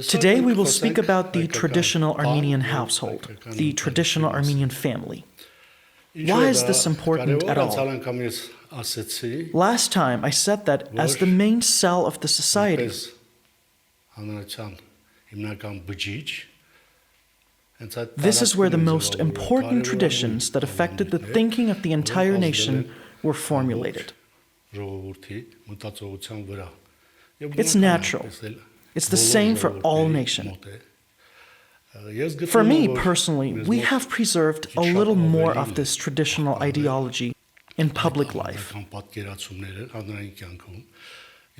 Today we will speak about the traditional Armenian household, the traditional Armenian family. Why is this important at all? Last time I said that as the main cell of the society, this is where the most important traditions that affected the thinking of the entire nation were formulated. It's natural. It's the same for all nations. For me personally, we have preserved a little more of this traditional ideology in public life.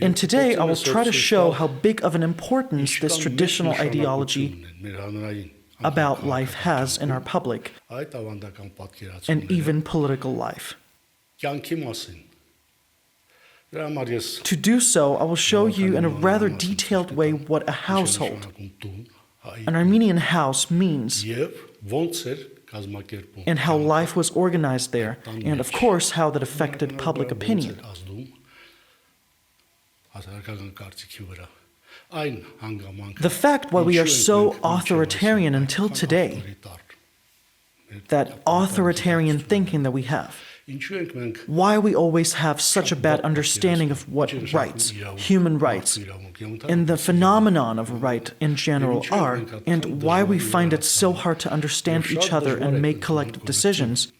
And today I will try to show how big of an importance this traditional ideology about life has in our public and even political life. To do so, I will show you in a rather detailed way what a household, an Armenian house, means, and how life was organized there, and of course how that affected public opinion. The fact why we are so authoritarian until today, that authoritarian thinking that we have, why we always have such a bad understanding of what rights, human rights, and the phenomenon of right in general are, and why we find it so hard to understand each other and make collective decisions,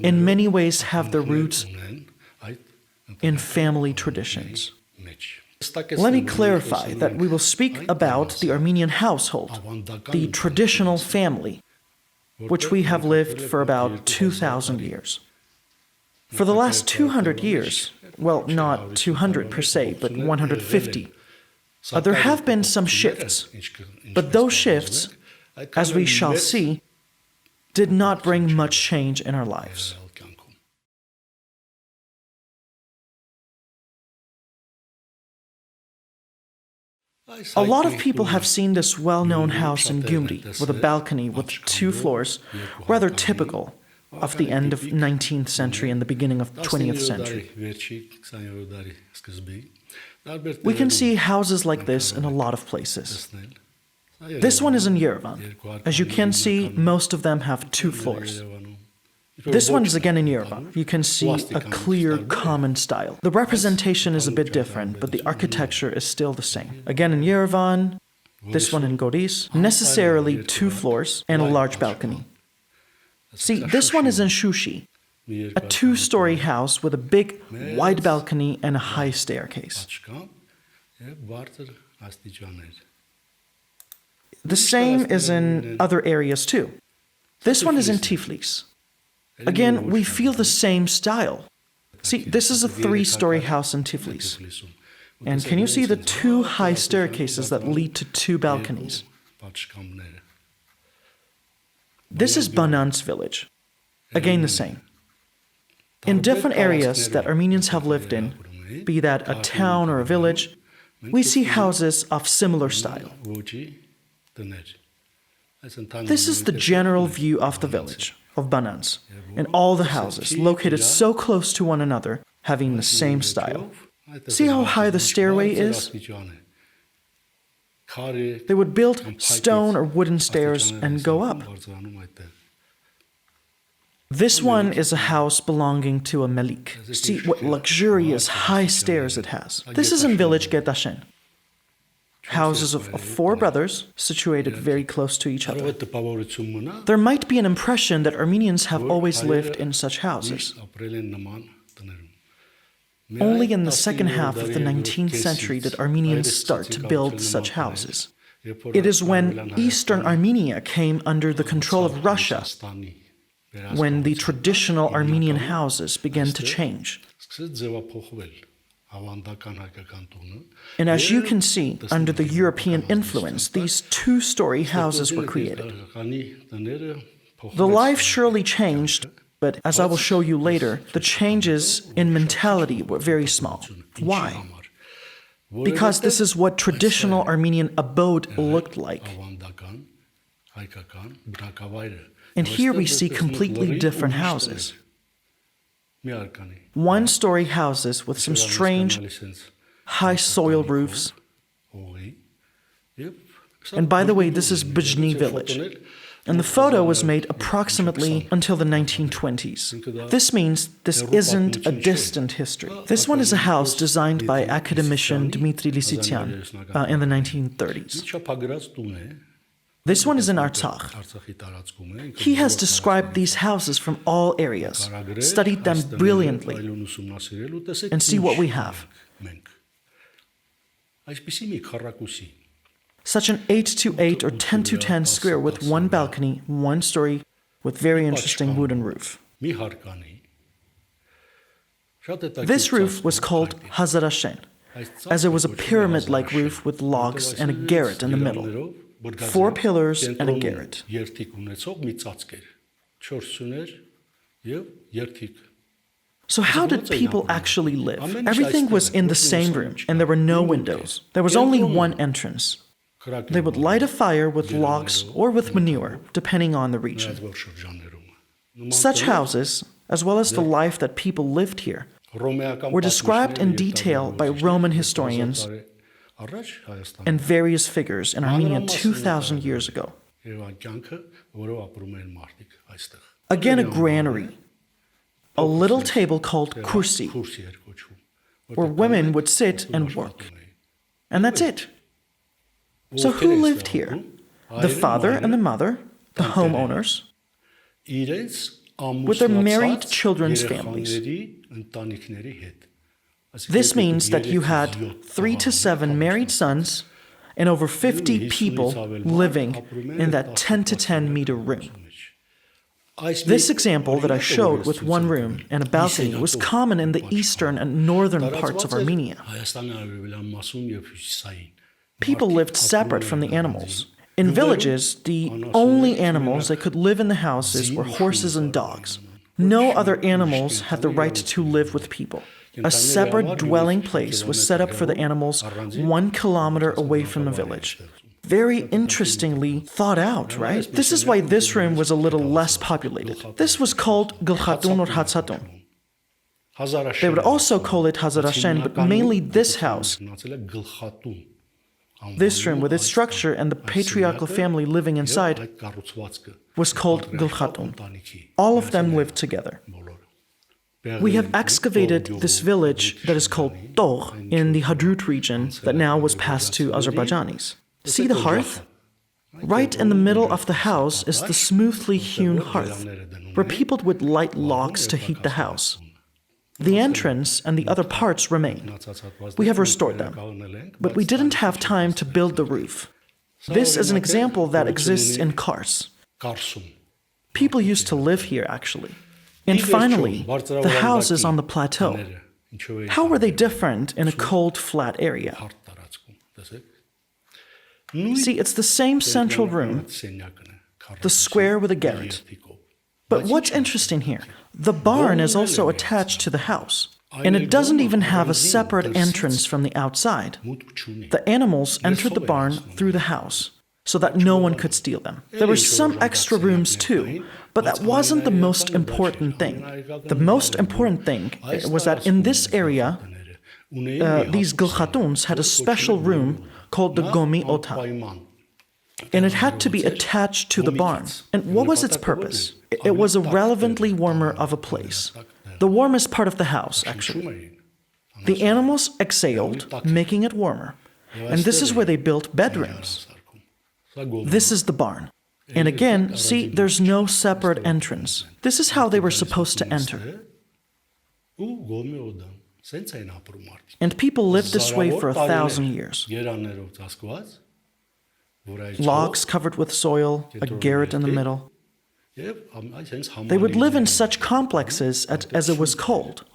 in many ways have their roots in family traditions. Let me clarify that we will speak about the Armenian household, the traditional family, which we have lived for about 2,000 years. For the last 200 years, well, not 200 per se, but 150, there have been some shifts, but those shifts, as we shall see, did not bring much change in our lives. A lot of people have seen this well-known house in Gyumri with a balcony with 2 floors, rather typical of the end of 19th century and the beginning of 20th century. We can see houses like this in a lot of places. This one is in Yerevan. As you can see, most of them have 2 floors. This one is again in Yerevan. You can see a clear common style. The representation is a bit different, but the architecture is still the same. Again in Yerevan, this one in Goris, necessarily 2 floors and a large balcony. See, this one is in Shushi, a 2-story house with a big, wide balcony and a high staircase. The same is in other areas too. This one is in Tiflis. Again, we feel the same style. See, this is a 3-story house in Tiflis. And can you see the 2 high staircases that lead to 2 balconies? This is Banan's village. Again, the same. In different areas that Armenians have lived in, be that a town or a village, we see houses of similar style. This is the general view of the village of Banans, and all the houses located so close to one another, having the same style. See how high the stairway is? They would build stone or wooden stairs and go up. This one is a house belonging to a melik. See what luxurious high stairs it has. This is in village Gedashen. Houses of 4 brothers situated very close to each other. There might be an impression that Armenians have always lived in such houses. Only in the second half of the 19th century did Armenians start to build such houses. It is when Eastern Armenia came under the control of Russia when the traditional Armenian houses began to change. And as you can see, under the European influence, these 2-story houses were created. The life surely changed, but as I will show you later, the changes in mentality were very small. Why? Because this is what traditional Armenian abode looked like. And here we see completely different houses. 1-story houses with some strange high soil roofs, And by the way, this is Bajni village. And the photo was made approximately until the 1920s. This means this isn't a distant history. This one is a house designed by academician Dmitry Lisitsyan in the 1930s. This one is in Artsakh. He has described these houses from all areas, studied them brilliantly, and see what we have. Such an 8x8 or 10x10 square with one balcony, one story, with very interesting wooden roof. This roof was called Hazarashen, as it was a pyramid-like roof with logs and a garret in the middle. 4 pillars and a garret. So how did people actually live? Everything was in the same room, and there were no windows. There was only one entrance. They would light a fire with logs or with manure, depending on the region. Such houses, as well as the life that people lived here, were described in detail by Roman historians and various figures in Armenia 2,000 years ago. Again, a granary, a little table called kursi, where women would sit and work. And that's it. So who lived here? The father and the mother, the homeowners, with their married children's families. This means that you had 3 to 7 married sons and over 50 people living in that 10 to 10 meter room. This example that I showed with one room and a balcony was common in the eastern and northern parts of Armenia. People lived separate from the animals. In villages, the only animals that could live in the houses were horses and dogs. No other animals had the right to live with people. A separate dwelling place was set up for the animals 1 kilometer away from the village. Very interestingly thought out, right? This is why this room was a little less populated. This was called Gulkhatun or Hatsatun. They would also call it Hazarashen, but mainly this house, this room with its structure and the patriarchal family living inside, was called Gulkhatun. All of them lived together. We have excavated this village that is called Togh in the Hadrut region that now was passed to Azerbaijanis. See the hearth? Right in the middle of the house is the smoothly hewn hearth, where people would light logs to heat the house. The entrance and the other parts remain. We have restored them, but we didn't have time to build the roof. This is an example that exists in Kars. People used to live here, actually. And finally, the houses on the plateau. How were they different in a cold, flat area? See, it's the same central room, the square with a garret. But what's interesting here, the barn is also attached to the house, and it doesn't even have a separate entrance from the outside. The animals entered the barn through the house, so that no one could steal them. There were some extra rooms too, but that wasn't the most important thing. The most important thing was that in this area, these Gulkhatuns had a special room called the Gomi Ota, and it had to be attached to the barn. And what was its purpose? It was a relevantly warmer of a place. The warmest part of the house, actually. The animals exhaled, making it warmer. And this is where they built bedrooms. This is the barn. And again, see, there's no separate entrance. This is how they were supposed to enter. And people lived this way for 1,000 years. Logs covered with soil, a garret in the middle. They would live in such complexes as it was called,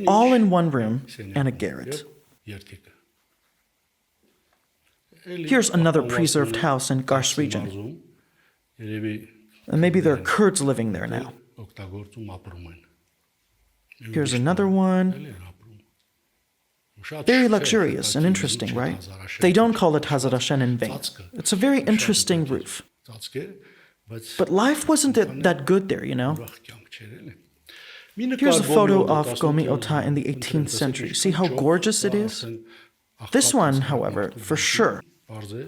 all in one room and a garret. Here's another preserved house in Kars region. And maybe there are Kurds living there now. Here's another one. Very luxurious and interesting, right? They don't call it Hazarashen in vain. It's a very interesting roof. But life wasn't that good there, you know? Here's a photo of Gomi Ota in the 18th century. See how gorgeous it is? This one, however, for sure,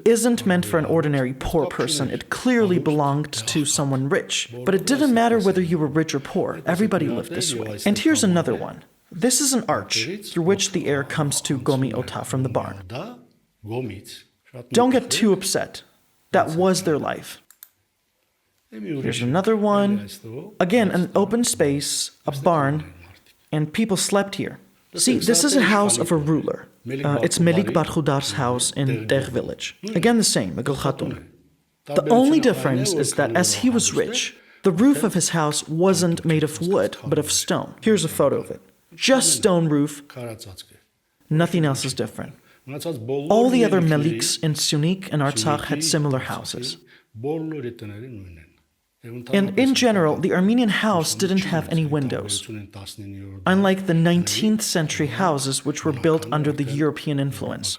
isn't meant for an ordinary poor person. It clearly belonged to someone rich. But it didn't matter whether you were rich or poor. Everybody lived this way. And here's another one. This is an arch through which the air comes to Gomi Ota from the barn. Don't get too upset. That was their life. Here's another one. Again, an open space, a barn, and people slept here. See, this is a house of a ruler. It's Melik Barkhudar's house in Degh village. Again the same, a Gulkhatun. The only difference is that as he was rich, the roof of his house wasn't made of wood, but of stone. Here's a photo of it. Just stone roof. Nothing else is different. All the other Meliks in Syunik and Artsakh had similar houses. And in general, the Armenian house didn't have any windows, unlike the 19th century houses which were built under the European influence,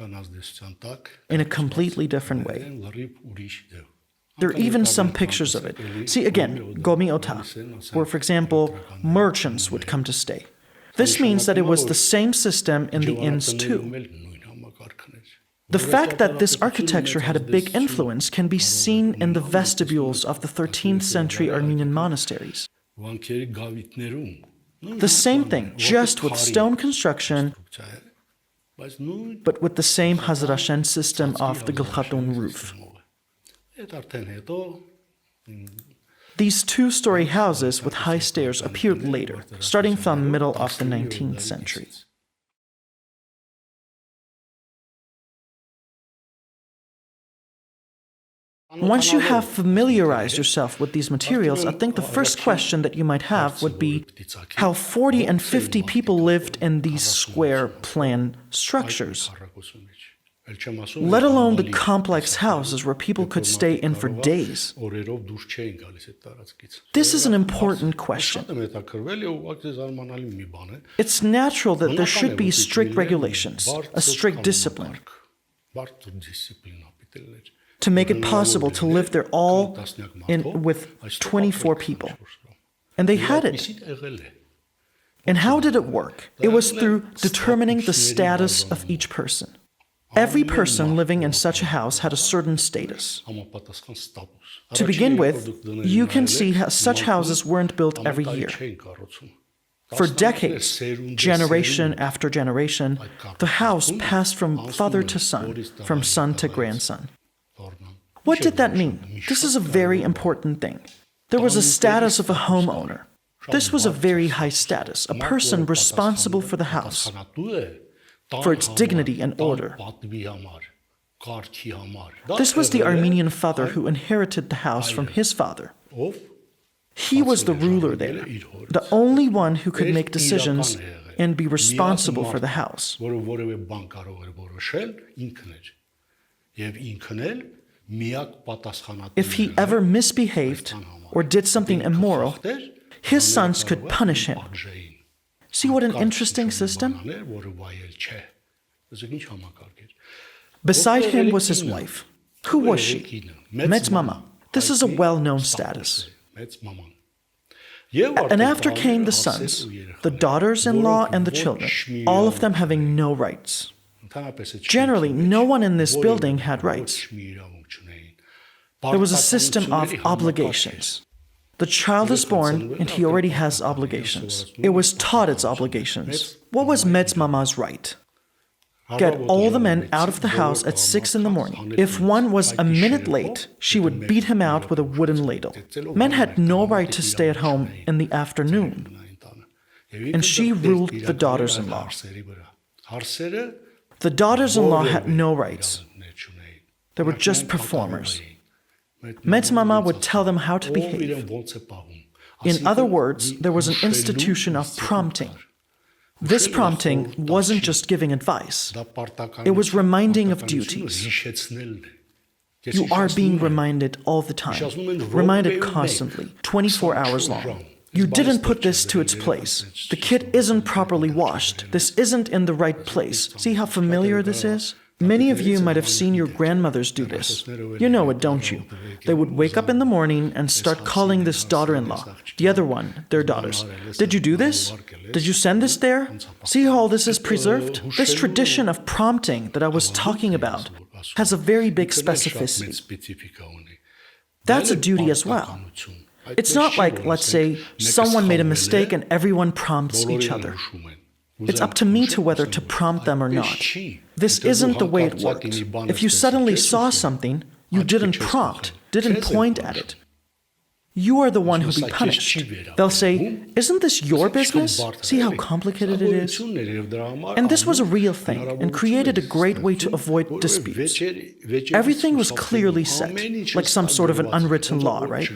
in a completely different way. There are even some pictures of it. See, again, Gomi Ota, where, for example, merchants would come to stay. This means that it was the same system in the inns too. The fact that this architecture had a big influence can be seen in the vestibules of the 13th century Armenian monasteries. The same thing, just with stone construction, but with the same Hazarashen system of the Gulkhatun roof. These two-story houses with high stairs appeared later, starting from the middle of the 19th century. Once you have familiarized yourself with these materials, I think the first question that you might have would be how 40 and 50 people lived in these square plan structures, let alone the complex houses where people could stay in for days. This is an important question. It's natural that there should be strict regulations, a strict discipline, to make it possible to live there all with 24 people. And they had it. And how did it work? It was through determining the status of each person. Every person living in such a house had a certain status. To begin with, you can see how such houses weren't built every year. For decades, generation after generation, the house passed from father to son, from son to grandson. What did that mean? This is a very important thing. There was a status of a homeowner. This was a very high status, a person responsible for the house, for its dignity and order. This was the Armenian father who inherited the house from his father. He was the ruler there, the only one who could make decisions and be responsible for the house. If he ever misbehaved or did something immoral, his sons could punish him. See what an interesting system? Beside him was his wife. Who was she? Metz Mama. This is a well-known status. And after came the sons, the daughters-in-law and the children, all of them having no rights. Generally, no one in this building had rights. There was a system of obligations. The child is born and he already has obligations. It was taught its obligations. What was Metz Mama's right? Get all the men out of the house at 6 in the morning. If one was a minute late, she would beat him out with a wooden ladle. Men had no right to stay at home in the afternoon. And she ruled the daughters-in-law. The daughters-in-law had no rights. They were just performers. Metz Mama would tell them how to behave. In other words, there was an institution of prompting. This prompting wasn't just giving advice. It was reminding of duties. You are being reminded all the time, reminded constantly, 24 hours long. You didn't put this to its place. The kit isn't properly washed. This isn't in the right place. See how familiar this is? Many of you might have seen your grandmothers do this. You know it, don't you? They would wake up in the morning and start calling this daughter-in-law, the other one, their daughters. Did you do this? Did you send this there? See how all this is preserved? This tradition of prompting that I was talking about has a very big specificity. That's a duty as well. It's not like, let's say, someone made a mistake and everyone prompts each other. It's up to me to whether to prompt them or not. This isn't the way it worked. If you suddenly saw something, you didn't prompt, didn't point at it. You are the one who'll be punished. They'll say, isn't this your business? See how complicated it is? And this was a real thing and created a great way to avoid disputes. Everything was clearly set, like some sort of an unwritten law, right?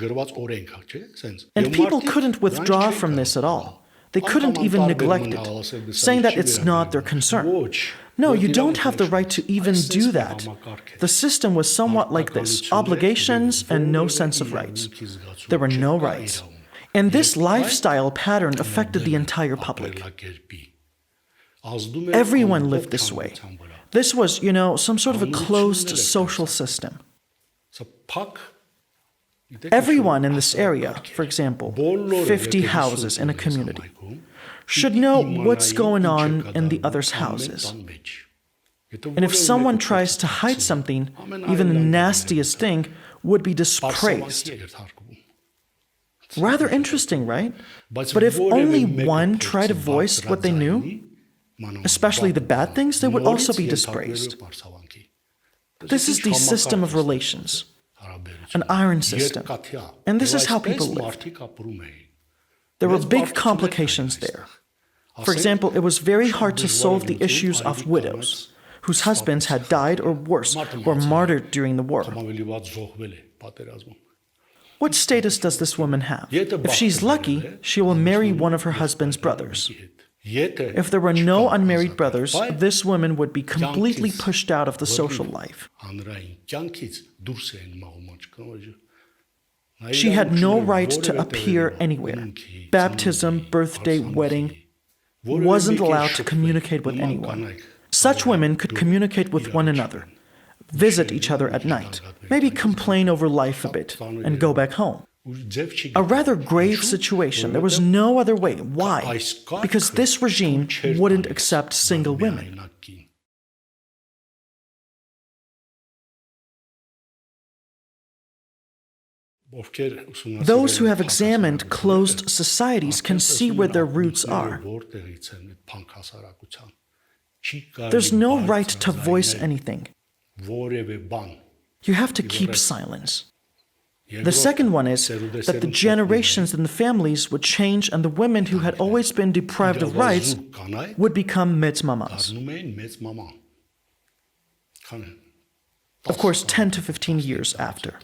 And people couldn't withdraw from this at all. They couldn't even neglect it, saying that it's not their concern. No, you don't have the right to even do that. The system was somewhat like this: obligations and no sense of rights. There were no rights. And this lifestyle pattern affected the entire public. Everyone lived this way. This was, some sort of a closed social system. Everyone in this area, for example, 50 houses in a community, should know what's going on in the other's houses. And if someone tries to hide something, even the nastiest thing would be dispraised. Rather interesting, right? But if only one tried to voice what they knew, especially the bad things, they would also be dispraised. This is the system of relations. An iron system. And this is how people lived. There were big complications there. For example, it was very hard to solve the issues of widows, whose husbands had died or worse, were martyred during the war. What status does this woman have? If she's lucky, she will marry one of her husband's brothers. If there were no unmarried brothers, this woman would be completely pushed out of the social life. She had no right to appear anywhere. Baptism, birthday, wedding, wasn't allowed to communicate with anyone. Such women could communicate with one another, visit each other at night, maybe complain over life a bit, and go back home. A rather grave situation. There was no other way. Why? Because this regime wouldn't accept single women. Those who have examined closed societies can see where their roots are. There's no right to voice anything. You have to keep silence. The second one is that the generations in the families would change and the women who had always been deprived of rights would become metzmamas. Of course, 10 to 15 years after.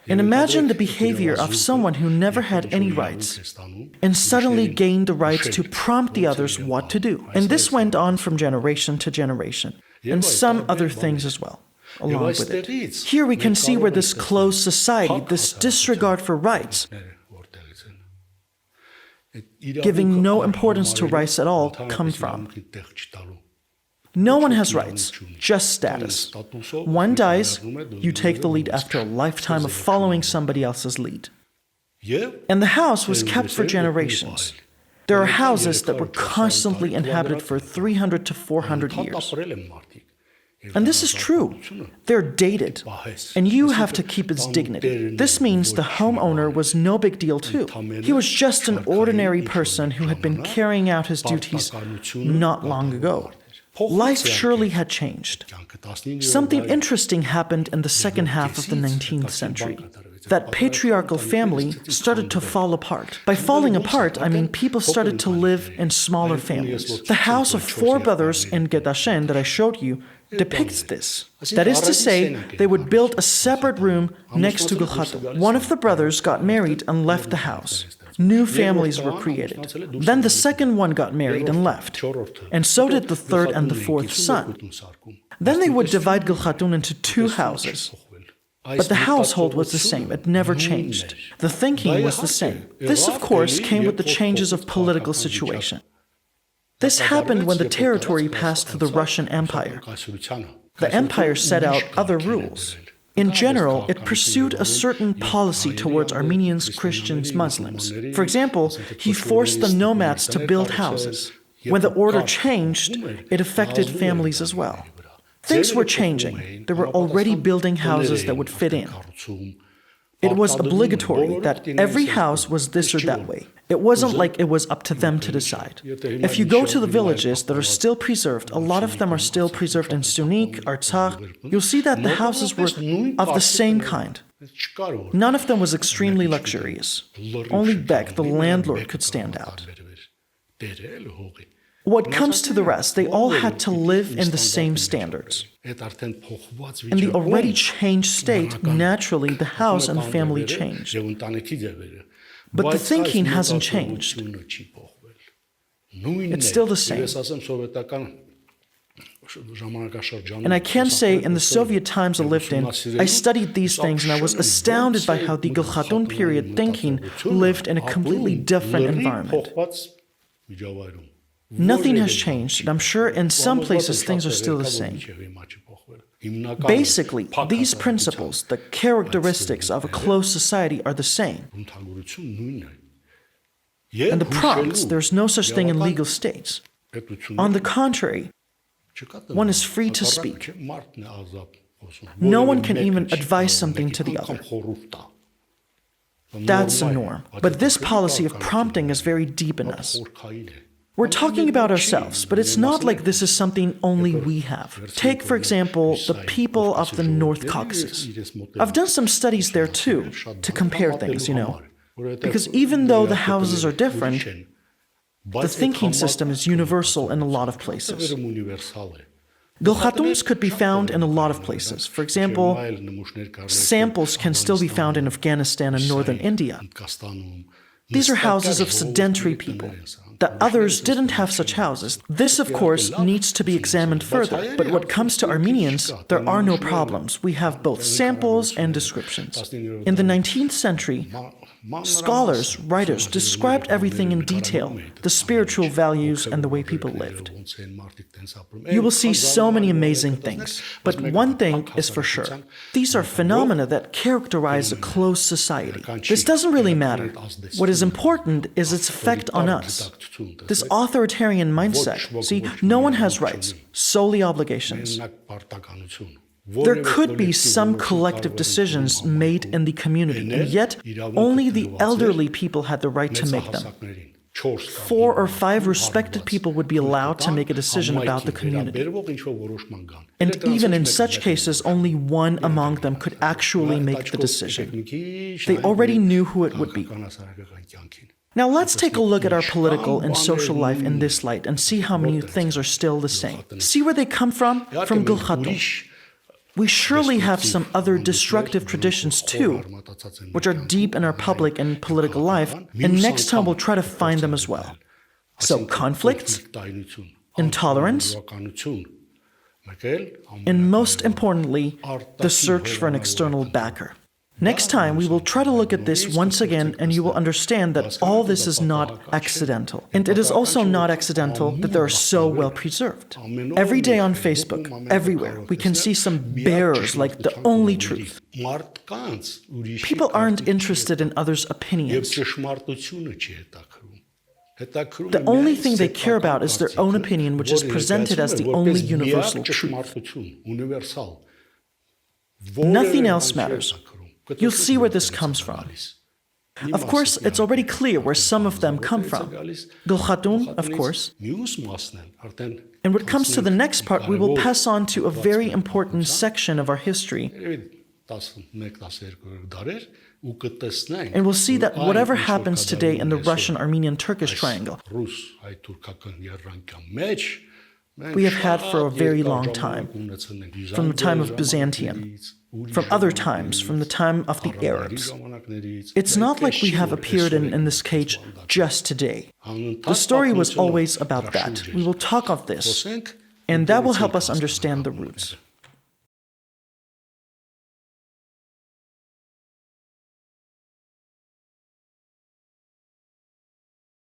And imagine the behavior of someone who never had any rights and suddenly gained the right to prompt the others what to do. And this went on from generation to generation, and some other things as well, along with it. Here we can see where this closed society, this disregard for rights, giving no importance to rights at all, come from. No one has rights, just status. One dies, you take the lead after a lifetime of following somebody else's lead. And the house was kept for generations. There are houses that were constantly inhabited for 300 to 400 years. And this is true. They're dated, and you have to keep its dignity. This means the homeowner was no big deal too. He was just an ordinary person who had been carrying out his duties not long ago. Life surely had changed. Something interesting happened in the second half of the 19th century. That patriarchal family started to fall apart. By falling apart, I mean people started to live in smaller families. The house of 4 brothers in Gedashen that I showed you depicts this. That is to say, they would build a separate room next to Gulkhatun. One of the brothers got married and left the house. New families were created. Then the second one got married and left. And so did the third and the fourth son. Then they would divide Gulkhatun into 2 houses. But the household was the same. It never changed. The thinking was the same. This, of course, came with the changes of political situation. This happened when the territory passed through the Russian Empire. The empire set out other rules. In general, it pursued a certain policy towards Armenians, Christians, Muslims. For example, he forced the nomads to build houses. When the order changed, it affected families as well. Things were changing. They were already building houses that would fit in. It was obligatory that every house was this or that way. It wasn't like it was up to them to decide. If you go to the villages that are still preserved, a lot of them are still preserved in Sunik, Artsakh, you'll see that the houses were of the same kind. None of them was extremely luxurious. Only Bek, the landlord, could stand out. What comes to the rest, they all had to live in the same standards. In the already changed state, naturally the house and family changed. But the thinking hasn't changed. It's still the same. And I can say, in the Soviet times I lived in, I studied these things and I was astounded by how the Gulkhatun period thinking lived in a completely different environment. Nothing has changed, and I'm sure in some places things are still the same. Basically, these principles, the characteristics of a closed society, are the same. In the province, there's no such thing in legal states. On the contrary, one is free to speak. No one can even advise something to the other. That's the norm. But this policy of prompting is very deep in us. We're talking about ourselves, but it's not like this is something only we have. Take, for example, the people of the North Caucasus. I've done some studies there too, to compare things, Because even though the houses are different, the thinking system is universal in a lot of places. Gulkhatuns could be found in a lot of places. For example, samples can still be found in Afghanistan and northern India. These are houses of sedentary people. The others didn't have such houses. This, of course, needs to be examined further. But when it comes to Armenians, there are no problems. We have both samples and descriptions. In the 19th century, scholars, writers described everything in detail, the spiritual values and the way people lived. You will see so many amazing things. But one thing is for sure. These are phenomena that characterize a closed society. This doesn't really matter. What is important is its effect on us. This authoritarian mindset, see, no one has rights, solely obligations. There could be some collective decisions made in the community, and yet only the elderly people had the right to make them. 4 or 5 respected people would be allowed to make a decision about the community. And even in such cases, only one among them could actually make the decision. They already knew who it would be. Now let's take a look at our political and social life in this light and see how many things are still the same. See where they come from? From Gulkhatun. We surely have some other destructive traditions too, which are deep in our public and political life, and next time we'll try to find them as well. So conflicts, intolerance, and most importantly, the search for an external backer. Next time, we will try to look at this once again, and you will understand that all this is not accidental. And it is also not accidental that they are so well preserved. Every day on Facebook, everywhere, we can see some bearers like the only truth. People aren't interested in others' opinions. The only thing they care about is their own opinion, which is presented as the only universal truth. Nothing else matters. You'll see where this comes from. Of course, it's already clear where some of them come from. Gulkhatun, of course. And when it comes to the next part, we will pass on to a very important section of our history. And we'll see that whatever happens today in the Russian-Armenian-Turkish triangle, we have had for a very long time, from the time of Byzantium, from other times, from the time of the Arabs. It's not like we have appeared in this cage just today. The story was always about that. We will talk of this, and that will help us understand the roots.